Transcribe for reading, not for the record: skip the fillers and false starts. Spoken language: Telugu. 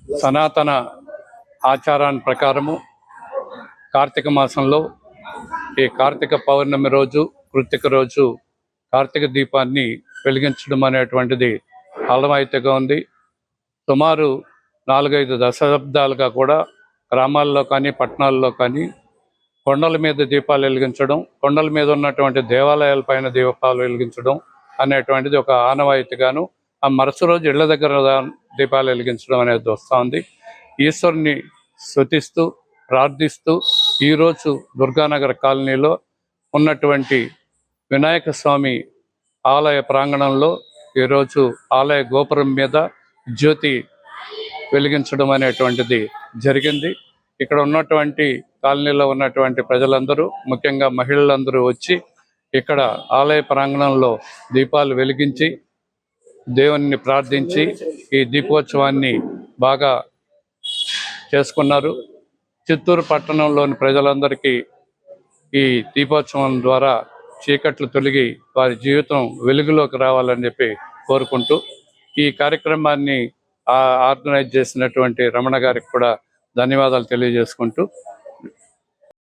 సనాతన ఆచారాన్ని ప్రకారము కార్తీక మాసంలో ఈ కార్తీక పౌర్ణమి రోజు, కృత్తిక రోజు కార్తీక దీపాన్ని వెలిగించడం అనేటువంటిది ఆనవాయితీగా ఉంది. సుమారు 4-5 దశాబ్దాలుగా కూడా గ్రామాల్లో కానీ పట్టణాల్లో కానీ కొండల మీద దీపాలు వెలిగించడం, కొండల మీద ఉన్నటువంటి దేవాలయాల పైన దీపాలు వెలిగించడం అనేటువంటిది ఒక ఆనవాయితీగాను, ఆ మరుసటి రోజు ఇళ్ల దగ్గర దీపాలు వెలిగించడం అనేది వస్తూ ఉంది. ఈశ్వరుని స్తుతిస్తూ ప్రార్థిస్తూ ఈరోజు దుర్గానగర్ కాలనీలో ఉన్నటువంటి వినాయక స్వామి ఆలయ ప్రాంగణంలో ఈరోజు ఆలయ గోపురం మీద జ్యోతి వెలిగించడం అనేటువంటిది జరిగింది. ఇక్కడ ఉన్నటువంటి కాలనీలో ఉన్నటువంటి ప్రజలందరూ, ముఖ్యంగా మహిళలందరూ వచ్చి ఇక్కడ ఆలయ ప్రాంగణంలో దీపాలు వెలిగించి దేవుని ప్రార్థించి ఈ దీపోత్సవాన్ని బాగా చేసుకున్నారు. చిత్తూరు పట్టణంలోని ప్రజలందరికీ ఈ దీపోత్సవం ద్వారా చీకట్లు తొలగి వారి జీవితం వెలుగులోకి రావాలని చెప్పి కోరుకుంటూ, ఈ కార్యక్రమాన్ని ఆర్గనైజ్ చేసినటువంటి రమణ గారికి కూడా ధన్యవాదాలు తెలియజేసుకుంటూ